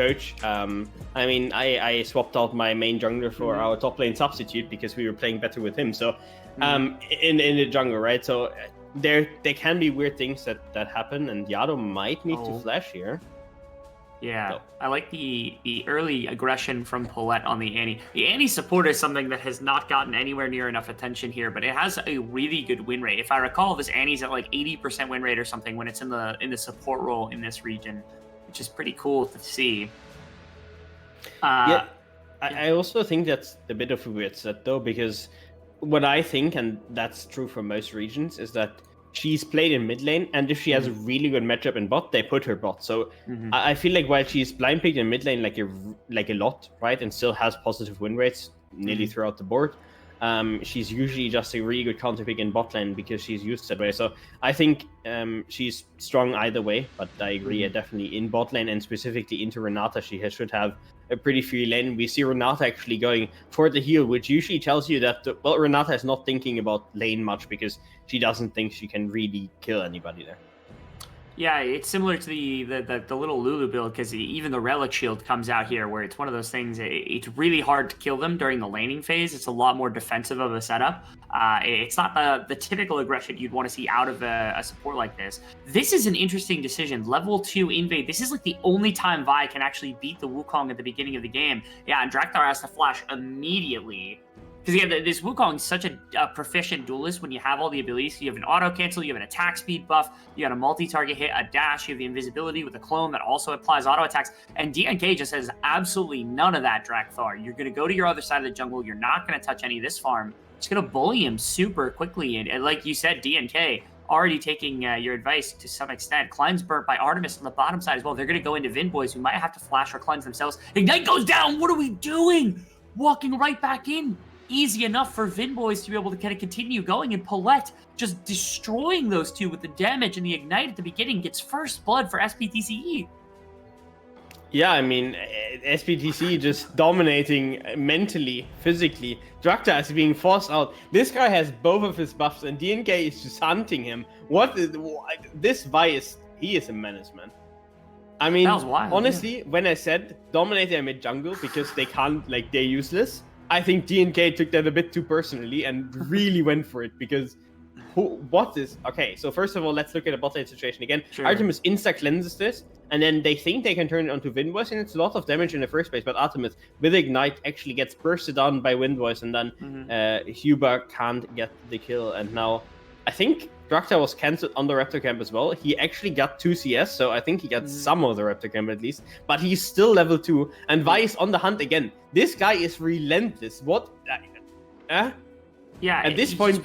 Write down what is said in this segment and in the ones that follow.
coach. I mean, I swapped out my main jungler for our top lane substitute because we were playing better with him. So, in the jungle, right? So there can be weird things that happen, and Yado might need to flash here. Yeah, I like the early aggression from Paulette on the Annie. The Annie support is something that has not gotten anywhere near enough attention here, but it has a really good win rate. If I recall, this Annie's at like 80% win rate or something when it's in the support role in this region, which is pretty cool to see. I also think that's a bit of a weird set though, because what I think, and that's true for most regions, is that she's played in mid lane, and if she has a really good matchup in bot, they put her bot. So I feel like while she's blind picked in mid lane like a lot, right, and still has positive win rates nearly throughout the board, she's usually just a really good counter pick in bot lane because she's used that way. So I think she's strong either way, but I agree, definitely in bot lane and specifically into Renata, she should have a pretty free lane. We see Renata actually going for the heal, which usually tells you that, well, Renata is not thinking about lane much because she doesn't think she can really kill anybody there. Yeah, it's similar to the little Lulu build, because even the Relic Shield comes out here, where it's one of those things, it's really hard to kill them during the laning phase. It's a lot more defensive of a setup. It's not the typical aggression you'd want to see out of a support like this. This is an interesting decision. Level 2 invade. This is like the only time Vi can actually beat the Wukong at the beginning of the game. Yeah, and Drakthar has to flash immediately. Because again, this Wukong is such a proficient duelist when you have all the abilities. You have an auto cancel, you have an attack speed buff, you got a multi-target hit, a dash, you have the invisibility with a clone that also applies auto attacks. And DNK just has absolutely none of that, Drakthar. You're going to go to your other side of the jungle. You're not going to touch any of this farm. It's going to bully him super quickly. And like you said, DNK already taking your advice to some extent. Klein's burnt by Artemis on the bottom side as well. They're going to go into Vin Boys, who might have to flash or cleanse themselves. Ignite goes down. What are we doing? Walking right back in. Easy enough for Vin Boys to be able to kind of continue going, and Paulette just destroying those two with the damage, and the Ignite at the beginning gets first blood for SBTC. Yeah, I mean, SBTC just dominating mentally, physically. Drakthar is being forced out. This guy has both of his buffs, and DNK is just hunting him. This Vi he is a menace, man. I mean, wild, honestly, when I said dominate their mid jungle because they can't, like, they're useless, I think DNK took that a bit too personally and really went for it, because okay, so first of all, let's look at the bot lane situation again. Sure. Artemis insta cleanses this, and then they think they can turn it onto Wind Voice, and it's a lot of damage in the first place, but Artemis with Ignite actually gets bursted down by Wind Voice, and then Huber can't get the kill. And now I think Drakthar was cancelled on the Raptor camp as well. He actually got 2 CS, so I think he got some of the Raptor camp at least. But he's still level 2, and Vi is on the hunt again. This guy is relentless. What? Yeah. At this point,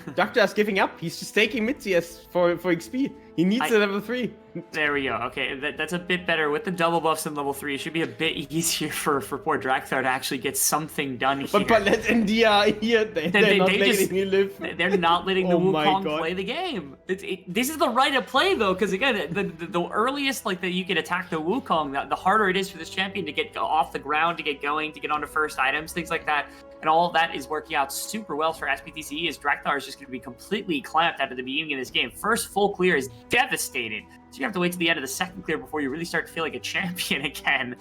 Drakthar is giving up. He's just taking mid CS for XP. He needs a level 3. There we go. Okay, that's a bit better. With the double buffs in level 3, it should be a bit easier for poor Drakthar to actually get something done here. But let's India here. They're not letting me live. They're not letting the Wukong play the game. This is the right of play, though, because again, the earliest that you can attack the Wukong, the harder it is for this champion to get off the ground, to get going, to get onto first items, things like that. And all of that is working out super well for SBTC, as Drakthar is just going to be completely clamped at the beginning of this game. First full clear is devastated. So you have to wait to the end of the second clear before you really start to feel like a champion again.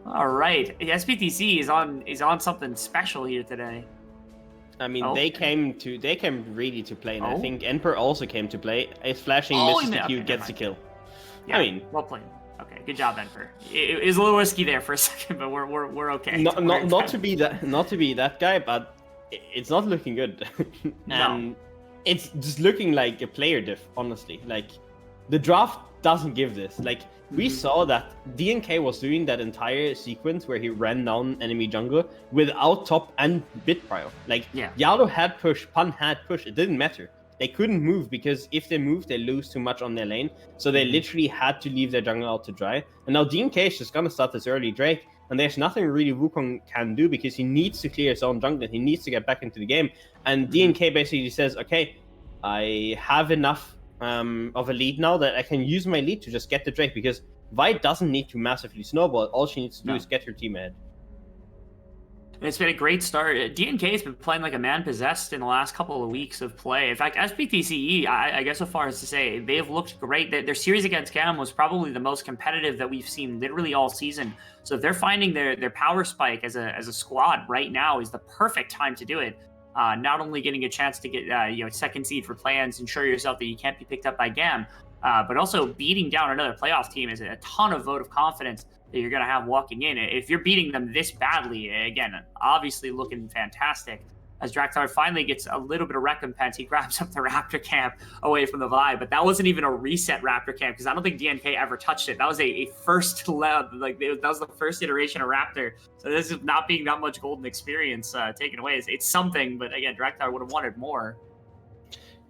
All right, SBTC is on something special here today. I mean, they came really to play, and I think Emperor also came to play. Is flashing, misses the Q, gets the kill. Yeah, I mean, well played. Okay, good job, Emperor. It was a little risky there for a second, but we're okay. Not to be that guy, but it's not looking good. And it's just looking like a player diff, honestly. Like, the draft doesn't give this. Like, we saw that DNK was doing that entire sequence where he ran down enemy jungle without top and bit prio. Like, Yado had push, Pan had push, it didn't matter. They couldn't move, because if they move, they lose too much on their lane. So they literally had to leave their jungle out to dry. And now DNK is just gonna start this early Drake, and there's nothing really Wukong can do, because he needs to clear his own jungle. He needs to get back into the game. And DNK basically says, okay, I have enough of a lead now that I can use my lead to just get the Drake, because Vi doesn't need to massively snowball. All she needs to do is get her team ahead. It's been a great start. DNK has been playing like a man possessed in the last couple of weeks of play. In fact, SBTCE, I guess so far as to say, they have looked great. Their series against Cam was probably the most competitive that we've seen literally all season. So if they're finding their power spike as a squad right now is the perfect time to do it. Not only getting a chance to get second seed for plans, ensure yourself that you can't be picked up by Gam, but also beating down another playoff team is a ton of vote of confidence that you're going to have walking in. If you're beating them this badly, again, obviously looking fantastic. As Draktar finally gets a little bit of recompense, he grabs up the Raptor Camp away from the Vibe, but that wasn't even a reset Raptor Camp because I don't think DNK ever touched it. That was a first that was the first iteration of Raptor. So this is not being that much golden experience taken away. It's something, but again, Draktar would have wanted more.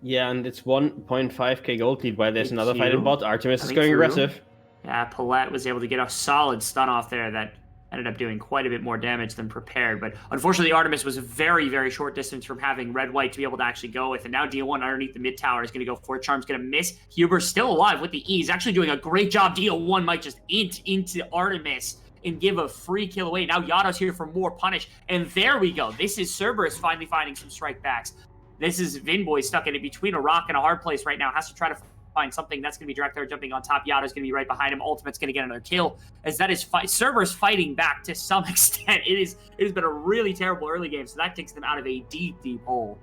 Yeah, and it's 1.5k gold lead while there's another fight in bot. Artemis is going aggressive. Yeah, Paulette was able to get a solid stun off there that ended up doing quite a bit more damage than prepared. But unfortunately, Artemis was a very, very short distance from having red-white to be able to actually go with. And now DO1 underneath the mid tower is going to go for it. Charm's going to miss. Huber's still alive with the E. He's actually doing a great job. DO1 might just int into Artemis and give a free kill away. Now Yato's here for more punish. And there we go. This is Cerberus finally finding some strike backs. This is Vinboy stuck in between a rock and a hard place right now. Has to try to find something. That's going to be Draktar jumping on top. Yato's going to be right behind him. Ultimate's going to get another kill. As that is Cerberus fighting back to some extent. It has been a really terrible early game, so that takes them out of a deep, deep hole.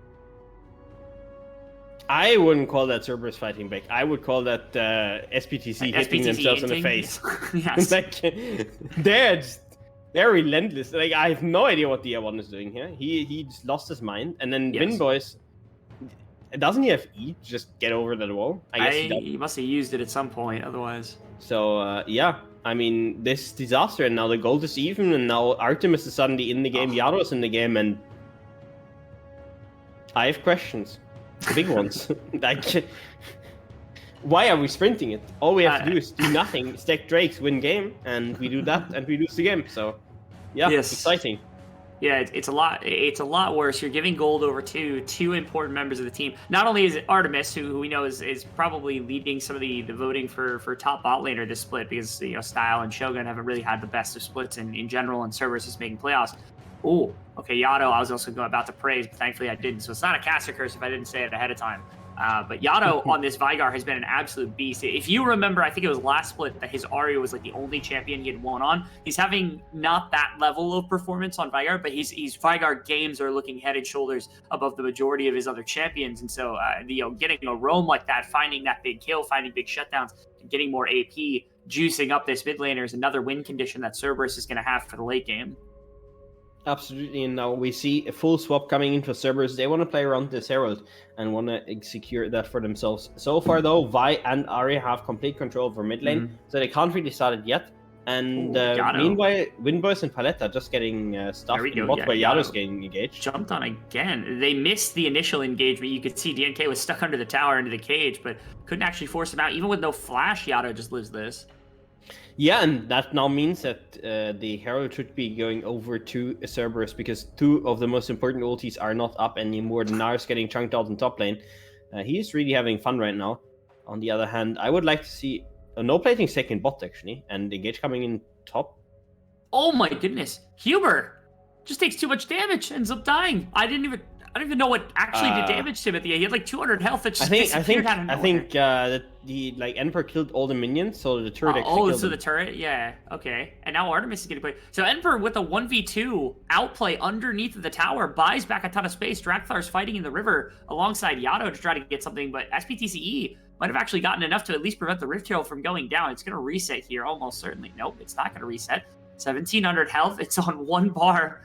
I wouldn't call that Cerberus fighting back. I would call that SBTC hitting themselves in the face. Yes. Like, they're relentless. Like, I have no idea what DO1 is doing here. He just lost his mind. And then Vinboys, doesn't he have E? Just get over that wall? I guess he must have used it at some point, otherwise. So, yeah. I mean, this disaster, and now the gold is even, and now Artemis is suddenly in the game, Yato is in the game, and I have questions. Big ones. Like, why are we sprinting it? All we have to do is do nothing, stack Drakes, win game, and we do that, and we lose the game. So, yeah, exciting. Yeah, it's a lot worse. You're giving gold over to two important members of the team. Not only is it Artemis, who we know is probably leading some of the voting for top bot laner this split, because Style and Shogun haven't really had the best of splits in general, and Cerberus is making playoffs. Oh, okay, Yato, I was also about to praise, but thankfully I didn't. So it's not a caster curse if I didn't say it ahead of time. But Yato on this Vygar has been an absolute beast. If you remember, I think it was last split that his Aria was like the only champion he had won on. He's having not that level of performance on Vygar, but his Vygar games are looking head and shoulders above the majority of his other champions. And so, getting a roam like that, finding that big kill, finding big shutdowns, getting more AP, juicing up this mid laner is another win condition that Cerberus is going to have for the late game. Absolutely, and now we see a full swap coming in for Cerberus. They want to play around this Herald and want to secure that for themselves. So far, though, Vi and Ari have complete control over mid lane, so they can't really start it yet. And meanwhile, Winboys and Palette are just getting stuffed in bot where Yato's getting engaged. Jumped on again. They missed the initial engagement. You could see DNK was stuck under the tower into the cage, but couldn't actually force him out. Even with no flash, Yato just lives this. Yeah, and that now means that the Herald should be going over to Cerberus, because two of the most important ultis are not up anymore. The Nars getting chunked out in top lane. He's really having fun right now. On the other hand, I would like to see no plating second bot, actually, and Engage coming in top. Oh my goodness. Huber just takes too much damage, ends up dying. I don't even know what actually did damage to him at the end. He had like 200 health that just disappeared out of nowhere. I think that the Emperor killed all the minions, so the turret actually killed so the turret, yeah, okay. And now Artemis is getting played. So Emperor with a 1v2 outplay underneath of the tower buys back a ton of space. Draktar's fighting in the river alongside Yato to try to get something, but SBTCE might have actually gotten enough to at least prevent the Rift Herald from going down. It's going to reset here, almost certainly. Nope, it's not going to reset. 1,700 health. It's on one bar.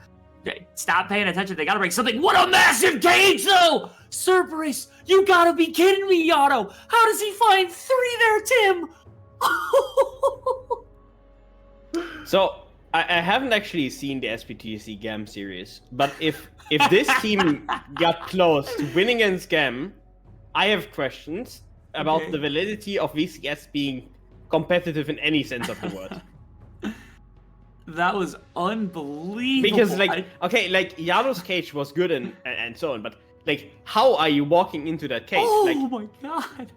Stop paying attention. They got to break something. What a massive cage, though! Cerberus, you got to be kidding me, Yato. How does he find 3 there, Tim? So, I haven't actually seen the SBTC GAM series, but if this team got close to winning against GAM, I have questions about the validity of VCS being competitive in any sense of the word. That was unbelievable. Because, Yato's cage was good and so on, but, how are you walking into that cage? Oh my god.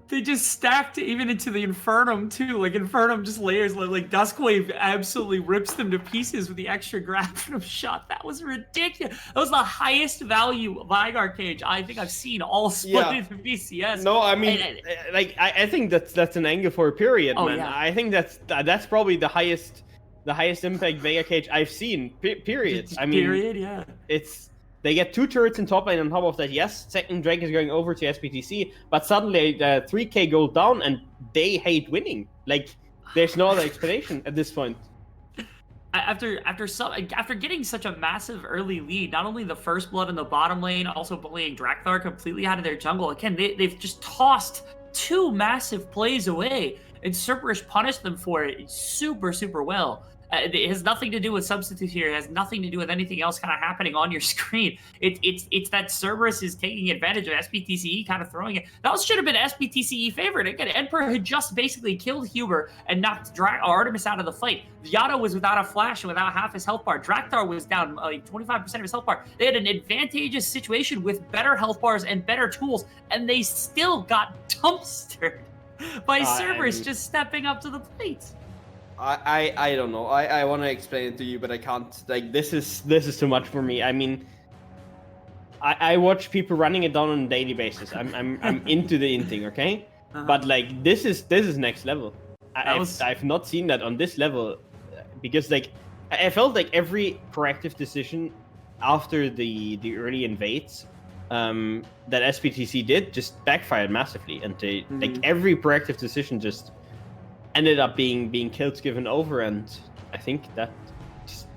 They just stacked even into the Infernum too. Like Infernum just layers, like Duskwave absolutely rips them to pieces with the extra Grafenum shot. That was ridiculous. That was the highest value Vigar cage I think I've seen all split in the VCS. No, I mean, I think that's an angle for a period, man. Yeah. I think that's probably the highest impact Vega cage I've seen. Period. I mean, period. Yeah. They get 2 turrets in top lane on top of that. Yes, second Drake is going over to SBTC, but suddenly 3k gold down and they hate winning. Like, there's no other explanation at this point. After getting such a massive early lead, not only the first blood in the bottom lane, also bullying Drakthar completely out of their jungle. Again, they've just tossed 2 massive plays away, and Cerberus punished them for it super, super well. It has nothing to do with substitutes here. It has nothing to do with anything else kind of happening on your screen. It's that Cerberus is taking advantage of SBTCE kind of throwing it. That should have been SBTCE favorite. Again, Emperor had just basically killed Huber and knocked Artemis out of the fight. Yato was without a flash and without half his health bar. Drakthar was down like 25% of his health bar. They had an advantageous situation with better health bars and better tools, and they still got dumpstered by Cerberus just stepping up to the plate. I don't know. I want to explain it to you, but I can't. Like, this is too much for me. I mean, I watch people running it down on a daily basis. I'm into the inting, okay? But like, this is next level. I've not seen that on this level, because like I felt like every proactive decision after the early invades that SBTC did just backfired massively, and they like every proactive decision just ended up being kills given over, and I think that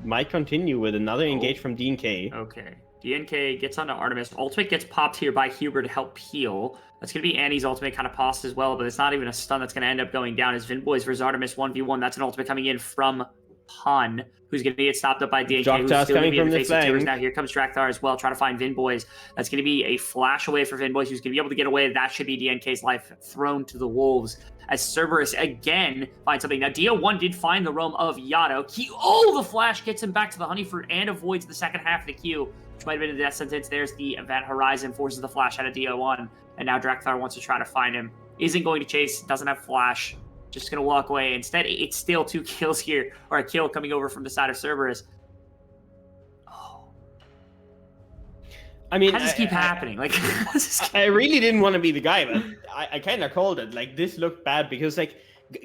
might continue with another engage from DNK. Okay. DNK gets onto Artemis. Ultimate gets popped here by Huber to help heal. That's going to be Annie's ultimate kind of paused as well, but it's not even a stun that's going to end up going down as Vinboys versus Artemis 1v1. That's an ultimate coming in from Pun, who's going to get stopped up by DNK. Jokta's who's coming from the flank. Now here comes Drakthar as well, trying to find Vinboys. That's going to be a flash away for Vinboys, who's going to be able to get away. That should be DNK's life thrown to the wolves as Cerberus again finds something. Now, Dio1 did find the roam of Yato. The flash gets him back to the Honeyfruit and avoids the second half of the Q, which might have been a death sentence. There's the Event Horizon, forces the flash out of Dio1, and now Drakthar wants to try to find him. Isn't going to chase, doesn't have flash, just going to walk away. Instead, it's still 2 kills here, or a kill coming over from the side of Cerberus. I mean, how does this keep happening? Like, I really didn't want to be the guy, but I kind of called it. Like, this looked bad because, like,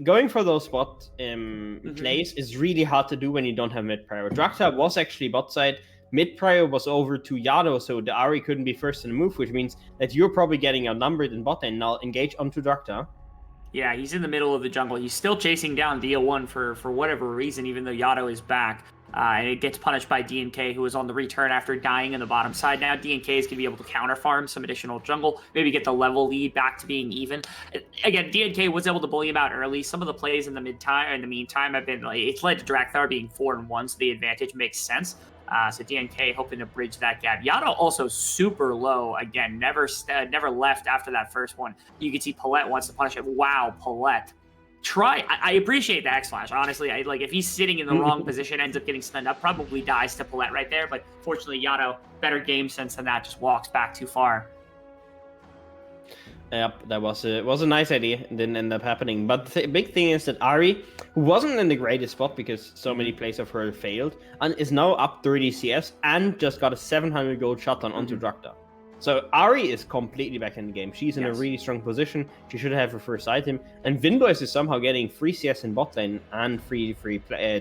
going for those bot plays is really hard to do when you don't have mid prio. Drakthar was actually bot side. Mid prio was over to Yato, so the Ahri couldn't be first in the move, which means that you're probably getting outnumbered in bot lane. Now engage onto Drakthar. Yeah, he's in the middle of the jungle. He's still chasing down Dio1 for whatever reason, even though Yato is back. And it gets punished by DNK, who is on the return after dying in the bottom side. Now DNK is going to be able to counter farm some additional jungle, maybe get the level lead back to being even. Again, DNK was able to bully him out early. Some of the plays in the meantime have been like, it's led to Drakthar being 4-1, so the advantage makes sense. So DNK hoping to bridge that gap. Yato also super low. Again, never left after that first one. You can see Palette wants to punish it. Wow, Palette. I appreciate the X-Flash, honestly. Like, if he's sitting in the wrong position, ends up getting stunned up, probably dies to Palette right there. But fortunately, Yato, better game sense than that, just walks back too far. Yep, that was a nice idea. It didn't end up happening. But the big thing is that Ahri, who wasn't in the greatest spot because so many plays of her failed, and is now up 30 CS and just got a 700 gold shutdown onto Drakthar. So Ahri is completely back in the game. She's in a really strong position. She should have her first item. And Vinboys is somehow getting free CS in bot lane and free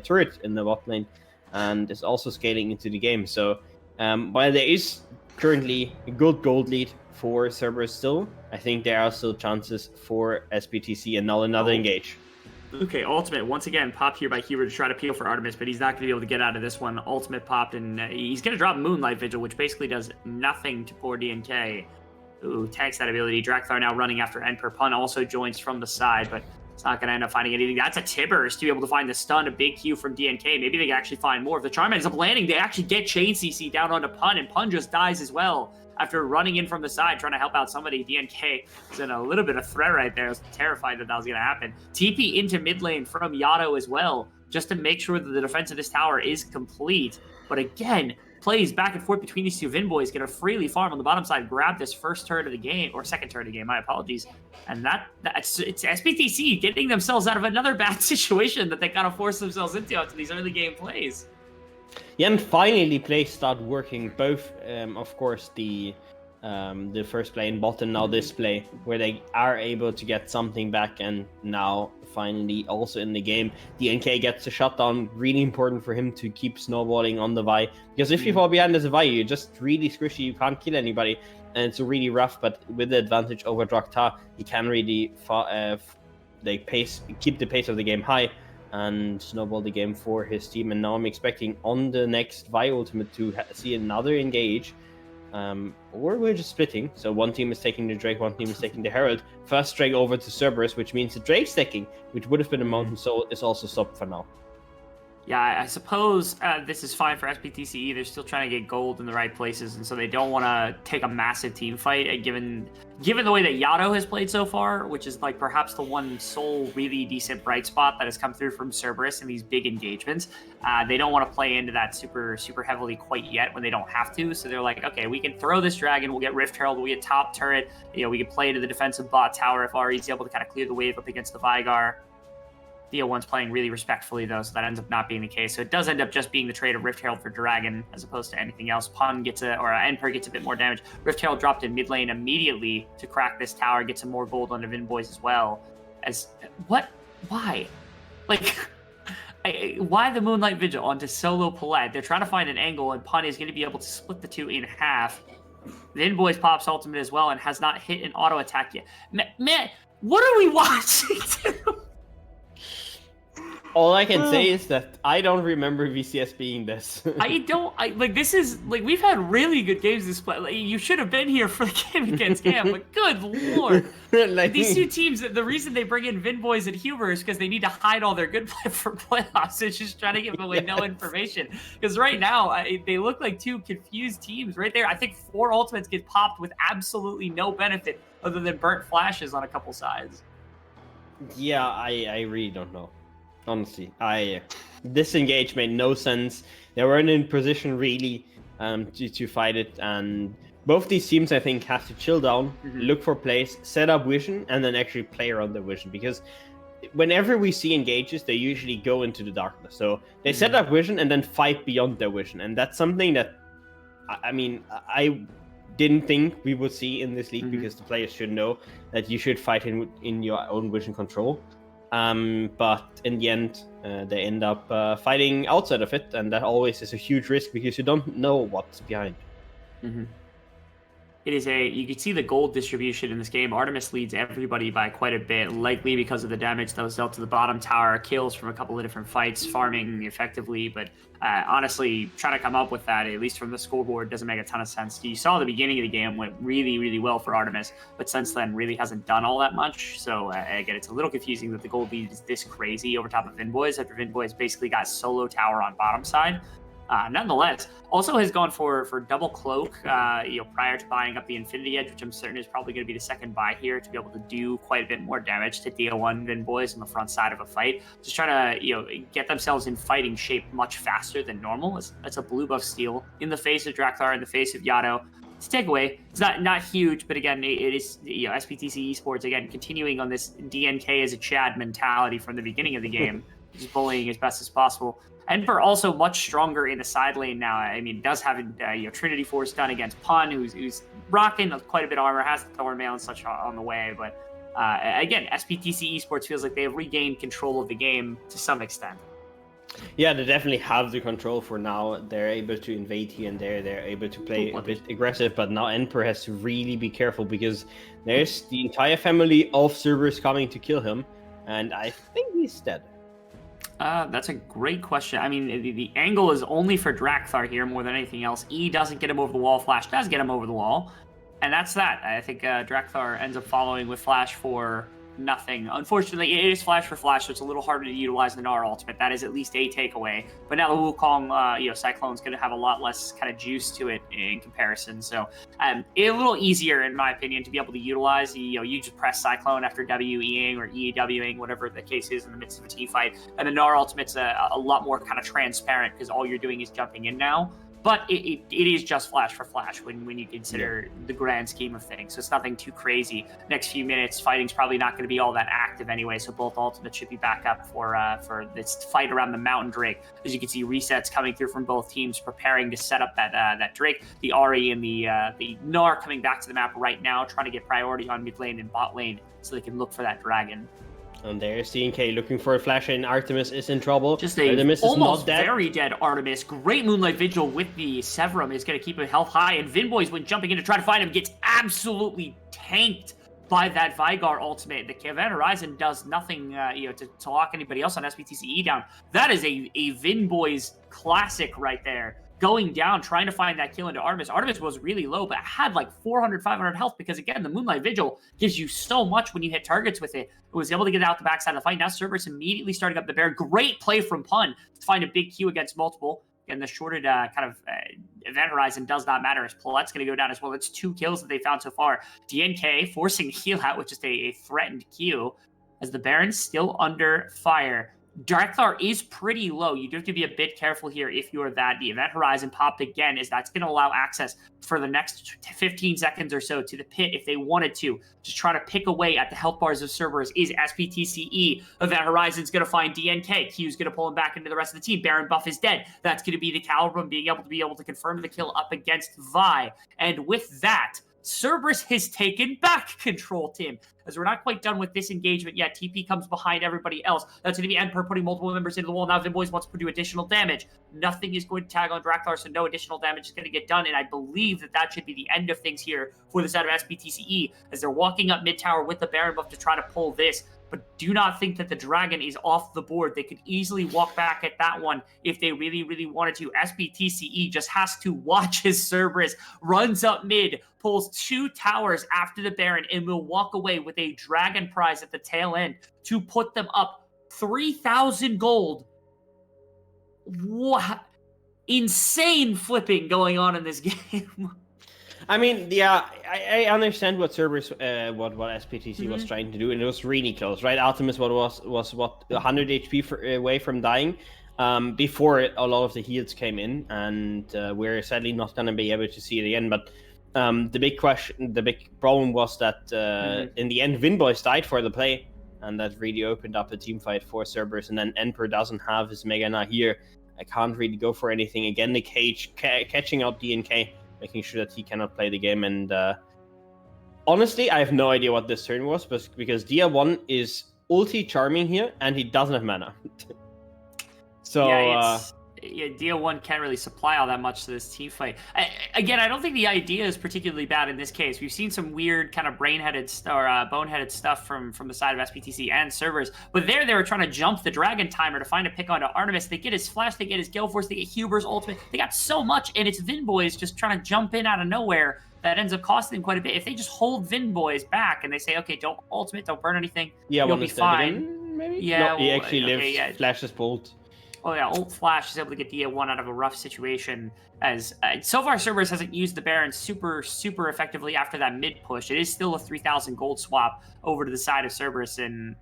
turret in the bot lane, and is also scaling into the game. So while there is currently a good gold lead for Cerberus still, I think there are still chances for SBTC and now another engage. Okay, ultimate once again popped here by Huber to try to peel for Artemis, but he's not going to be able to get out of this one. Ultimate popped, and he's going to drop Moonlight Vigil, which basically does nothing to poor DNK. Ooh, tanks that ability. Drakthar now running after Emperor. Pun also joins from the side, but it's not going to end up finding anything. That's a Tibbers to be able to find the stun. A big Q from DNK. Maybe they can actually find more. If the Charm ends up landing, they actually get Chain CC down onto Pun, and Pun just dies as well after running in from the side, trying to help out somebody. DNK is in a little bit of threat right there. I was terrified that was going to happen. TP into mid lane from Yato as well, just to make sure that the defense of this tower is complete. But again, plays back and forth between these two Vin boys, get a freely farm on the bottom side, grab this first turret of the game, or second turret of the game, my apologies. And it's SBTC getting themselves out of another bad situation that they kind of forced themselves into after these early game plays. Yeah, and finally plays start working, both, of course, the first play in bot and now this play, where they are able to get something back, and now finally also in the game DNK gets a shutdown. Really important for him to keep snowballing on the Vi, because if you fall behind as a Vi, you're just really squishy, you can't kill anybody, and it's really rough. But with the advantage over Draktar, he can really keep the pace of the game high and snowball the game for his team. And now I'm expecting on the next Vi ultimate to see another engage, or we're just splitting. So one team is taking the Drake, one team is taking the Herald. First Drake over to Cerberus, which means the Drake stacking, which would have been a Mountain Soul, is also stopped for now. Yeah, I suppose this is fine for SBTC. They're still trying to get gold in the right places, and so they don't want to take a massive team fight. Given the way that Yato has played so far, which is like perhaps the one sole really decent bright spot that has come through from Cerberus in these big engagements, they don't want to play into that super heavily quite yet when they don't have to. So they're like, okay, we can throw this dragon, we'll get Rift Herald, we'll get top turret, we can play to the defensive bot tower if Ari's able to kind of clear the wave up against the Vigar. Theo1's playing really respectfully, though, so that ends up not being the case. So it does end up just being the trade of Rift Herald for Dragon as opposed to anything else. Pun gets Emperor gets a bit more damage. Rift Herald dropped in mid lane immediately to crack this tower, get some more gold on the Vin boys as well. Why? Like, why the Moonlight Vigil onto solo Palette? They're trying to find an angle, and Pun is going to be able to split the two in half. Vin boys pops ultimate as well and has not hit an auto attack yet. Man, what are we watching? All I can say is that I don't remember VCS being this. This is, we've had really good games this play. Like, you should have been here for the game against Cam, but good lord. These two teams, the reason they bring in Vin boys and Huber is because they need to hide all their good play for playoffs. It's just trying to give away no information. Because right now, they look like two confused teams right there. I think 4 ultimates get popped with absolutely no benefit other than burnt flashes on a couple sides. Yeah, I really don't know. Honestly, this engage made no sense. They weren't in position really to fight it, and both these teams I think have to chill down, look for plays, set up vision, and then actually play around their vision. Because whenever we see engages, they usually go into the darkness. So they set up vision and then fight beyond their vision, and that's something that I didn't think we would see in this league, because the players should know that you should fight in your own vision control. But in the end, they end up fighting outside of it, and that always is a huge risk because you don't know what's behind. It is you can see the gold distribution in this game. Artemis leads everybody by quite a bit, likely because of the damage that was dealt to the bottom tower, kills from a couple of different fights, farming effectively. But honestly, trying to come up with that, at least from the scoreboard, doesn't make a ton of sense. You saw the beginning of the game went really, really well for Artemis, but since then really hasn't done all that much. So again, it's a little confusing that the gold lead is this crazy over top of Vin boys after Vin boys basically got solo tower on bottom side. Nonetheless, also has gone for double cloak, prior to buying up the Infinity Edge, which I'm certain is probably going to be the second buy here to be able to do quite a bit more damage to DO1 Vin boys on the front side of a fight. Just trying to, get themselves in fighting shape much faster than normal. It's a blue buff steal in the face of Draktar, in the face of Yato. It's a takeaway. It's not huge, but again, it is, SBTC Esports, again, continuing on this DNK as a Chad mentality from the beginning of the game, just bullying as best as possible. Emperor also much stronger in the side lane now. I mean, does have Trinity Force done against Pun, who's rocking quite a bit of armor, has the Thorn Mail and such on the way. But again, SBTC Esports feels like they have regained control of the game to some extent. Yeah, they definitely have the control for now. They're able to invade here and there. They're able to play a bit aggressive, but now Emperor has to really be careful because there's the entire family of Cerberus coming to kill him, and I think he's dead. That's a great question. I mean, the angle is only for Drakthar here more than anything else. E doesn't get him over the wall. Flash does get him over the wall. And that's that. I think Drakthar ends up following with Flash for nothing. Unfortunately, it is Flash for Flash, so it's a little harder to utilize than our ultimate. That is at least a takeaway. But now the Wukong, Cyclone's going to have a lot less kind of juice to it in comparison. So a little easier, in my opinion, to be able to utilize. You just press Cyclone after WEing or EWing, whatever the case is in the midst of a team fight. And the Gnar ultimate's a lot more kind of transparent because all you're doing is jumping in now. but it is just flash for flash when you consider the grand scheme of things. So it's nothing too crazy. Next few minutes, fighting's probably not going to be all that active anyway, so both ultimates should be back up for this fight around the Mountain Drake. As you can see, resets coming through from both teams, preparing to set up that Drake. The Ahri and the Gnar coming back to the map right now, trying to get priority on mid lane and bot lane so they can look for that dragon. And there's DNK looking for a flash, and Artemis is in trouble. Just a Artemis almost is not dead. very dead Artemis. Great Moonlight Vigil with the Severum is going to keep his health high. And Vinboys, when jumping in to try to find him, gets absolutely tanked by that Vigar ultimate. The Event Horizon does nothing to lock anybody else on SBTCE down. That is a Vinboys classic right there. Going down, trying to find that kill into Artemis. Artemis was really low, but had like 400, 500 health because, again, the Moonlight Vigil gives you so much when you hit targets with it. It was able to get out the backside of the fight. Now Cerberus immediately starting up the Baron. Great play from Pun to find a big Q against multiple. And the shorted Event Horizon does not matter as Paulette's going to go down as well. It's 2 kills that they found so far. DNK forcing heal out with just a threatened Q as the Baron's still under fire. Darkthar is pretty low. You do have to be a bit careful here if you're that. The Event Horizon popped again, as that's going to allow access for the next 15 seconds or so to the pit if they wanted to. Just try to pick away at the health bars of Cerberus is SBTCE. Event Horizon's going to find DNK. Q's going to pull him back into the rest of the team. Baron buff is dead. That's going to be the Calibrum being able to confirm the kill up against Vi. And with that, Cerberus has taken back control, Tim. As we're not quite done with this engagement yet. TP comes behind everybody else. That's going to be Emperor putting multiple members into the wall. Now Vinboys wants to do additional damage. Nothing is going to tag on Drakthar, so no additional damage is going to get done. And I believe that should be the end of things here for the side of SBTCE, as they're walking up mid tower with the Baron buff to try to pull this. But do not think that the Dragon is off the board. They could easily walk back at that one if they really, really wanted to. SBTCE just has to watch as Cerberus runs up mid, pulls 2 towers after the Baron, and will walk away with a Dragon prize at the tail end to put them up 3,000 gold. What? Insane flipping going on in this game. I mean, yeah, I understand what Cerberus, what SPTC was trying to do, and it was really close, right? Artemis was 100 HP away from dying before a lot of the heals came in, and we're sadly not going to be able to see it again. But the big problem was that in the end, Vinboys died for the play, and that really opened up a team fight for Cerberus. And then Emperor doesn't have his Mega Knight here. I can't really go for anything. Again, the cage catching out DNK, making sure that he cannot play the game. And honestly, I have no idea what this turn was, but because Dia1 is ulti charming here, and he doesn't have mana. So Dia1 can't really supply all that much to this team fight. Again, I don't think the idea is particularly bad in this case. We've seen some weird kind of boneheaded stuff from the side of SPTC and Cerberus, but they were trying to jump the Dragon timer to find a pick onto Artemis. They get his flash, they get his Gale Force, they get Huber's ultimate. They got so much, and it's Vinboys just trying to jump in out of nowhere. That ends up costing them quite a bit. If they just hold Vinboys back and they say, okay, don't ultimate, don't burn anything, you'll be fine. Again, maybe? Yeah, no, he actually lives. Flashes bolt. Oh yeah, Ult Flash is able to get Dia1 out of a rough situation, as so far Cerberus hasn't used the Baron super effectively after that mid push. It is still a 3,000 gold swap over to the side of Cerberus, and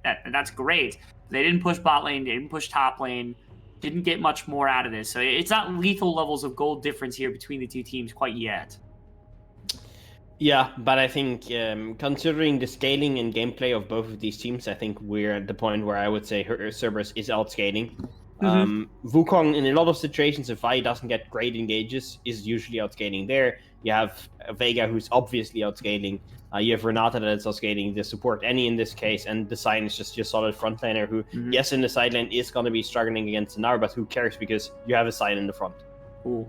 that's great. They didn't push bot lane, they didn't push top lane, didn't get much more out of this. So it's not lethal levels of gold difference here between the two teams quite yet. Yeah, but I think considering the scaling and gameplay of both of these teams, I think we're at the point where I would say Cerberus is outscaling. Wukong, in a lot of situations, if Vi doesn't get great engages, is usually outscaling there. You have Vega, who's obviously outscaling. You have Renata that's outscaling the support Annie in this case, and the Sign is just your solid frontliner who, yes, in the side lane is going to be struggling against Anar, but who cares because you have a Sign in the front. Ooh,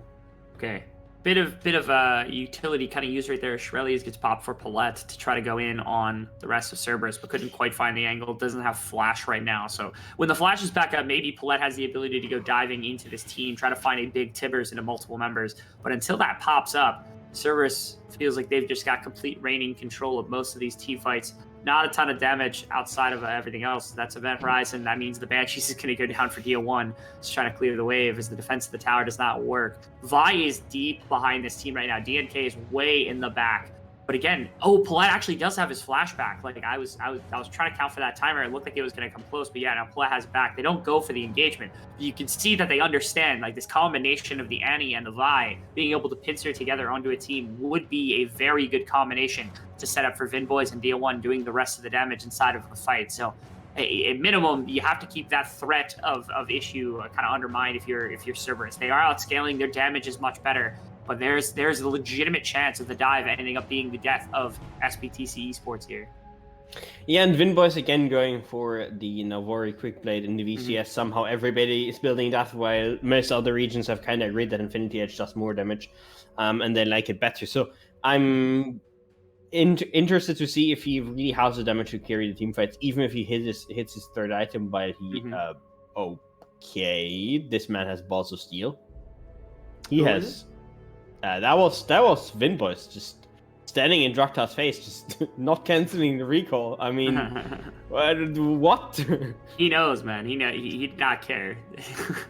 okay. Bit of utility kind of used right there. Shrelius gets popped for Paulette to try to go in on the rest of Cerberus, but couldn't quite find the angle. Doesn't have flash right now. So when the flash is back up, maybe Paulette has the ability to go diving into this team, try to find a big Tibbers into multiple members. But until that pops up, Cerberus feels like they've just got complete reigning control of most of these team fights. Not a ton of damage outside of everything else. That's Event Horizon. That means the Banshees is going to go down for Dia1. Just trying to clear the wave as the defense of the tower does not work. Vi is deep behind this team right now. DNK is way in the back. But again, oh, Paulette actually does have his flashback. Like I was trying to count for that timer. It looked like it was going to come close, but yeah, now Paulette has back. They don't go for the engagement. You can see that they understand like this combination of the Annie and the Vi being able to pincer together onto a team would be a very good combination to set up for Vinboys and Dia1 doing the rest of the damage inside of the fight. So at minimum, you have to keep that threat of issue kind of undermined if you're Cerberus. They are outscaling, their damage is much better. But there's a legitimate chance of the dive ending up being the death of SBTC Esports here. Yeah, and Vinboys again going for the Navori Quickblade in the VCS. Somehow everybody is building that, while most other regions have kind of agreed that Infinity Edge does more damage, and they like it better. So I'm interested to see if he really has the damage to carry the team fights, even if he hits his third item while he... okay, this man has Balls of Steel. He has... that was Vinboys just standing in Draktar's face, just not canceling the recall. I mean, what? He knows, man. He did not care.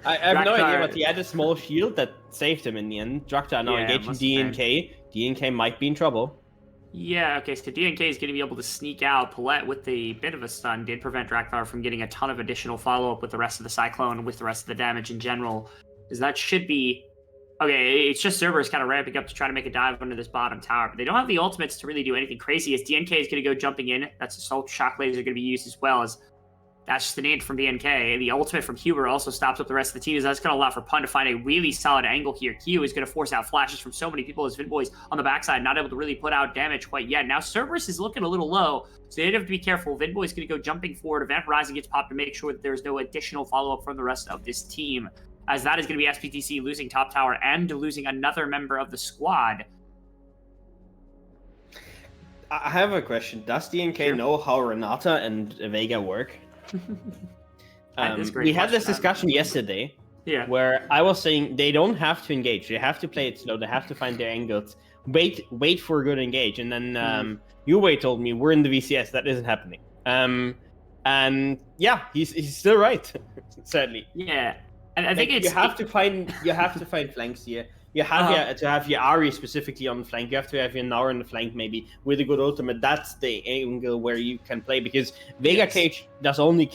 I have no idea, but he had a small shield that saved him in the end. Draktar now engaging DNK. DNK might be in trouble. Yeah, okay, so DNK is going to be able to sneak out. Paulette with the bit of a stun did prevent Draktar from getting a ton of additional follow-up with the rest of the Cyclone, with the rest of the damage in general. Because that should be... Okay, it's just Cerberus kind of ramping up to try to make a dive under this bottom tower, but they don't have the ultimates to really do anything crazy, as DNK is going to go jumping in. That's Assault Shock Lasers are going to be used as well, as that's just the nade from DNK. The ultimate from Huber also stops up the rest of the team, as that's going to allow for Pun to find a really solid angle here. Q is going to force out flashes from so many people, as Vinboys on the backside not able to really put out damage quite yet. Now Cerberus is looking a little low, so they have to be careful. Vinboys going to go jumping forward. Event Horizon gets popped to make sure that there's no additional follow-up from the rest of this team, as that is going to be SBTC losing top tower and losing another member of the squad. I have a question. Does DNK know how Renata and Vega work? We had this discussion yesterday, where I was saying they don't have to engage. They have to play it slow. They have to find their angles. Wait for a good engage. And then Uwe told me we're in the VCS. That isn't happening. And yeah, he's still right. Sadly. Yeah. And I think you have to find flanks here. You have to have your Ari specifically on the flank. You have to have your Naur on the flank, maybe with a good ultimate. That's the angle where you can play, because Vega Cage does only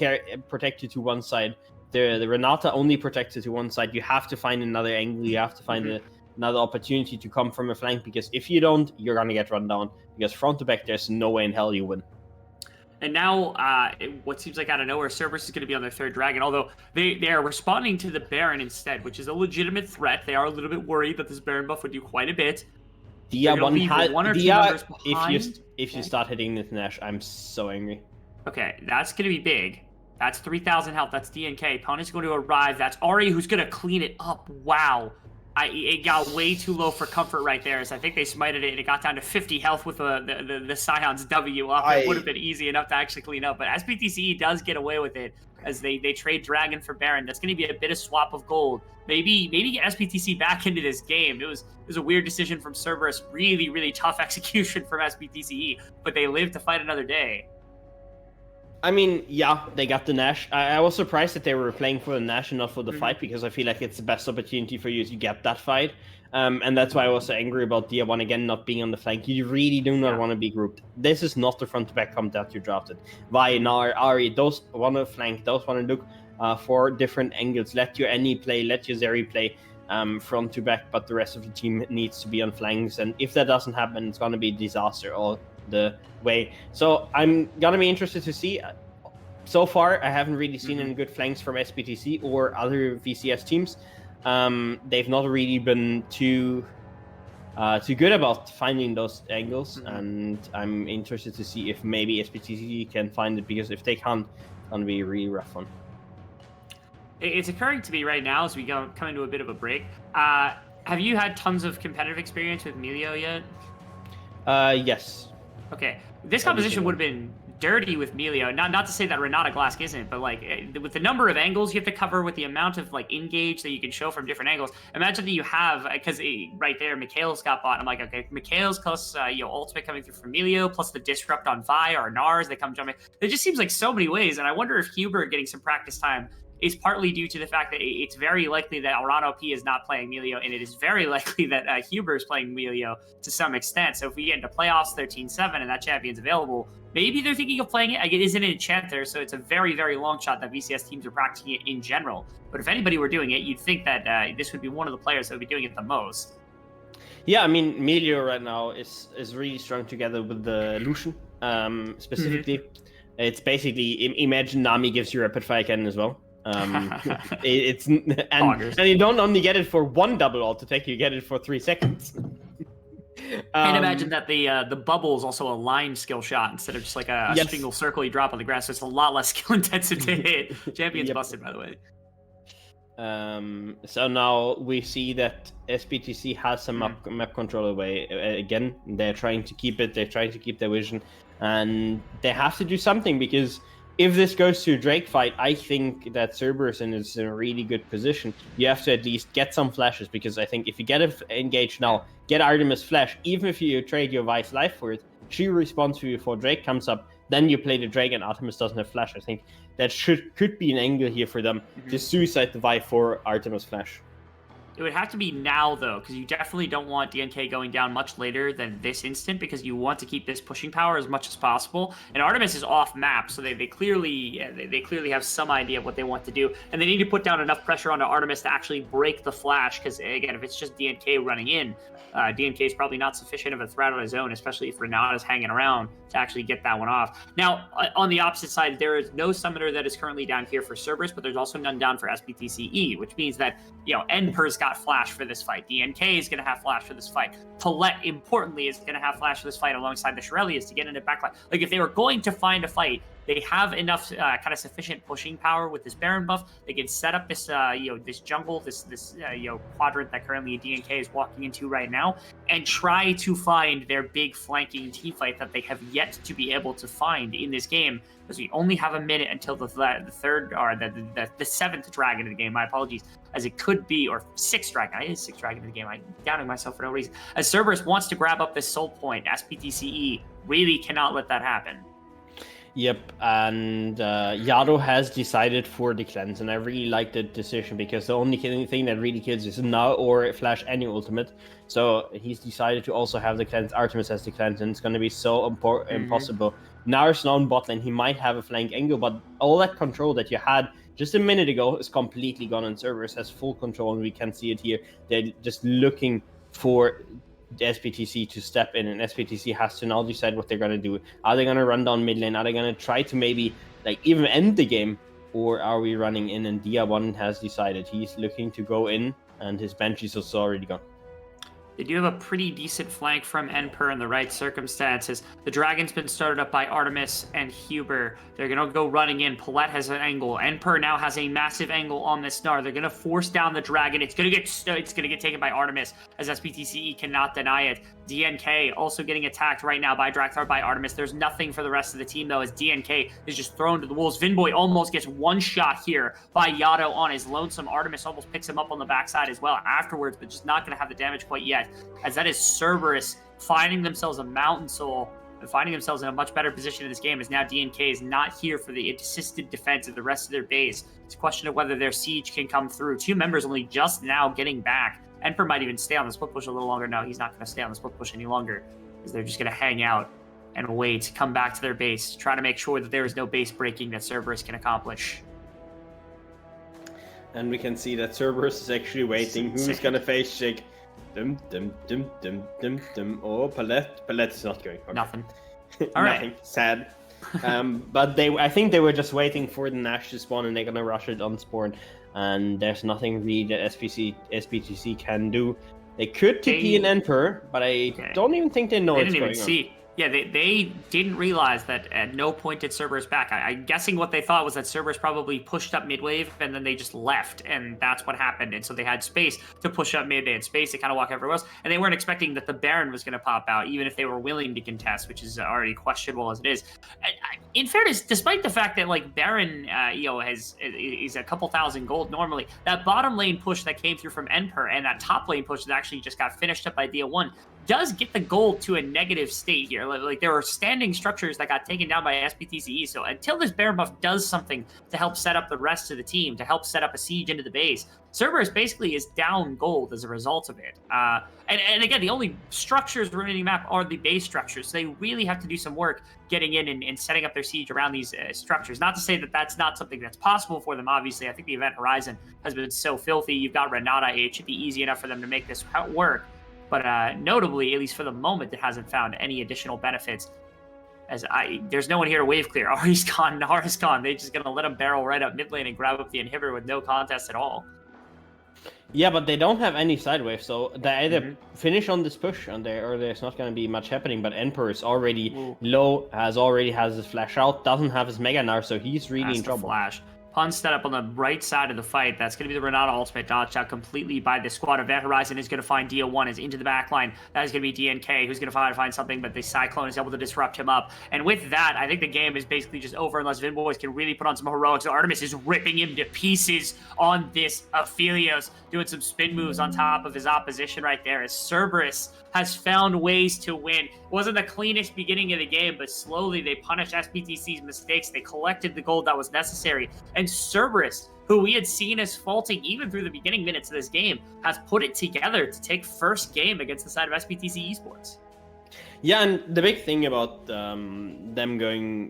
protect you to one side. The Renata only protects you to one side. You have to find another angle. You have to find another opportunity to come from a flank, because if you don't, you're gonna get run down. Because front to back, there's no way in hell you win. And now, what seems like out of nowhere, Cerberus is going to be on their third dragon, although they are responding to the Baron instead, which is a legitimate threat. They are a little bit worried that this Baron buff would do quite a bit. Dia one or two members behind. If you start hitting this Nash, I'm so angry. Okay, that's going to be big. That's 3,000 health. That's DNK. Pony's going to arrive. That's Ari who's going to clean it up. Wow. It got way too low for comfort right there, as I think they smited it and it got down to 50 health with the Scion's W up. It would have been easy enough to actually clean up, but SBTC does get away with it, as they trade Dragon for Baron. That's going to be a bit of swap of gold. Maybe get SBTC back into this game. It was a weird decision from Cerberus, really, really tough execution from SBTCE, but they live to fight another day. I mean, yeah, they got the Nash. I was surprised that they were playing for the Nash and not for the fight, because I feel like it's the best opportunity for you to get that fight. And that's why I was so angry about Dia1 again not being on the flank. You really do not want to be grouped. This is not the front-to-back comp that you drafted. Vi, Nar, Ari, those want to flank, those want to look for different angles. Let your Annie play, let your Zeri play front-to-back, but the rest of the team needs to be on flanks. And if that doesn't happen, it's going to be a disaster all the way. So I'm gonna be interested to see. So far, I haven't really seen any good flanks from SBTC or other VCS teams. They've not really been too good about finding those angles, and I'm interested to see if maybe SBTC can find it, because if they can't, it's gonna be a really rough one. It's occurring to me right now as we come into a bit of a break. Have you had tons of competitive experience with Melio yet? Yes. Okay, this composition would have been dirty with Melio. Not to say that Renata Glask isn't, but like with the number of angles you have to cover, with the amount of like engage that you can show from different angles. Imagine that you have, because right there, Mikhail's got bought. I'm like, okay, Mikhail's plus ultimate coming through from Melio, plus the disrupt on Vi or Nars, they come jumping. It just seems like so many ways, and I wonder if Huber getting some practice time is partly due to the fact that it's very likely that Alrano P is not playing Melio, and it is very likely that Huber is playing Melio to some extent. So if we get into playoffs 13-7 and that champion's available, maybe they're thinking of playing it. Like, it is an enchanter, so it's a very, very long shot that VCS teams are practicing it in general. But if anybody were doing it, you'd think that this would be one of the players that would be doing it the most. Yeah, I mean, Melio right now is really strung together with the Lucian, specifically. It's basically, imagine Nami gives you rapid fire cannon as well. And you don't only get it for one double ult attack, you get it for 3 seconds. And imagine that the bubble is also a line skill shot instead of just like a single circle you drop on the grass. So it's a lot less skill intensive to hit. Champion's busted, by the way. So now we see that SBTC has some map control away again. They're trying to keep it. They're trying to keep their vision, and they have to do something, because if this goes to a Drake fight, I think that Cerberus is in a really good position. You have to at least get some flashes, because I think if you get engaged now, get Artemis flash, even if you trade your Vice life for it, she responds to you before Drake comes up. Then you play the Drake and Artemis doesn't have flash. I think that could be an angle here for them to suicide the Vive for Artemis flash. It would have to be now, though, because you definitely don't want DNK going down much later than this instant, because you want to keep this pushing power as much as possible. And Artemis is off map, so they clearly have some idea of what they want to do, and they need to put down enough pressure onto Artemis to actually break the flash. Because again, if it's just DNK running in, DNK is probably not sufficient of a threat on his own, especially if Renata's hanging around to actually get that one off. Now, on the opposite side, there is no summoner that is currently down here for Cerberus, but there's also none down for SBTCE, which means that, Enper's got flash for this fight. DNK is going to have flash for this fight. Paulette, importantly, is going to have flash for this fight alongside the Shirelias to get into backline. Like, if they were going to find a fight, they have enough kind of sufficient pushing power with this Baron buff. They can set up this, this jungle, this quadrant that currently DNK is walking into right now, and try to find their big flanking team fight that they have yet to be able to find in this game, because we only have a minute until the third, or the seventh dragon of the game. My apologies, as it could be, or sixth dragon. It is sixth dragon of the game. I'm doubting myself for no reason. As Cerberus wants to grab up this soul point, SBTCE really cannot let that happen. Yep, and Yado has decided for the cleanse, and I really like that decision, because the only thing that really kills is now or flash any ultimate. So he's decided to also have the cleanse. Artemis has the cleanse, and it's going to be so impossible. Naru's now on bot lane. He might have a flank angle, but all that control that you had just a minute ago is completely gone, and Cerberus has full control, and we can see it here. They're just looking for the SBTC to step in, and SBTC has to now decide what they're going to do. Are they going to run down mid lane? Are they going to try to maybe even end the game, or are we running in? And Dia1 has decided he's looking to go in, and his Banshees is already gone. They do have a pretty decent flank from Enper in the right circumstances. The Dragon's been started up by Artemis and Huber. They're going to go running in. Paulette has an angle. Enper now has a massive angle on this Gnar. They're going to force down the Dragon. It's going to get taken by Artemis, as SBTCE cannot deny it. DNK also getting attacked right now by Drakthar, by Artemis. There's nothing for the rest of the team, though, as DNK is just thrown to the wolves. Vinboy almost gets one shot here by Yado on his lonesome. Artemis almost picks him up on the backside as well afterwards, but just not going to have the damage quite yet, as that is Cerberus finding themselves a Mountain Soul and finding themselves in a much better position in this game, as now DNK is not here for the assisted defense of the rest of their base. It's a question of whether their siege can come through. Two members only just now getting back. Enper might even stay on the split push a little longer. No, he's not going to stay on the split push any longer, because they're just going to hang out and wait, come back to their base, try to make sure that there is no base breaking that Cerberus can accomplish. And we can see that Cerberus is actually waiting. Who's going to face Jake? Oh, Paulette is not going. Okay. Nothing. All right. Sad. But I think they were just waiting for the Nash to spawn, and they're going to rush it on spawn. And there's nothing really that SBTC can do. They could TP an Enper, but I don't even think they know what's going on. Yeah, they didn't realize that at no point did Cerberus back. I'm guessing what they thought was that Cerberus probably pushed up mid-wave, and then they just left, and that's what happened. And so they had space to push up mid, they had space to kind of walk everywhere else, and they weren't expecting that the Baron was going to pop out, even if they were willing to contest, which is already questionable as it is. In fairness, despite the fact that Baron is a couple thousand gold normally, that bottom lane push that came through from Enper and that top lane push that actually just got finished up by Dia1, does get the gold to a negative state here. Like there are standing structures that got taken down by SBTC. So until this Baron buff does something to help set up the rest of the team, to help set up a siege into the base, Cerberus basically is down gold as a result of it. And again, the only structures remaining map are the base structures. So they really have to do some work getting in and setting up their siege around these structures. Not to say that that's not something that's possible for them. Obviously, I think the event horizon has been so filthy. You've got Renata. It should be easy enough for them to make this work. But notably, at least for the moment, it hasn't found any additional benefits. There's no one here to wave clear. Ahri's gone, Nara's gone. They're just going to let him barrel right up mid lane and grab up the inhibitor with no contest at all. Yeah, but they don't have any side wave, so they either finish on this push, or there's not going to be much happening. But Emperor is already low, has his flash out, doesn't have his Mega Gnar, so he's really in trouble. Flash. Pun's set up on the right side of the fight. That's going to be the Renata ultimate dodged out completely by the squad. Event Horizon is going to find DO1 is into the back line. That is going to be DNK who's going to find something, but the Cyclone is able to disrupt him up. And with that, I think the game is basically just over unless Vinboys can really put on some heroics. So Artemis is ripping him to pieces on this Aphelios, doing some spin moves on top of his opposition right there as Cerberus has found ways to win. It wasn't the cleanest beginning of the game, but slowly they punished SBTC's mistakes. They collected the gold that was necessary. And Cerberus, who we had seen as faulting even through the beginning minutes of this game, has put it together to take first game against the side of SBTC Esports. Yeah, and the big thing about them going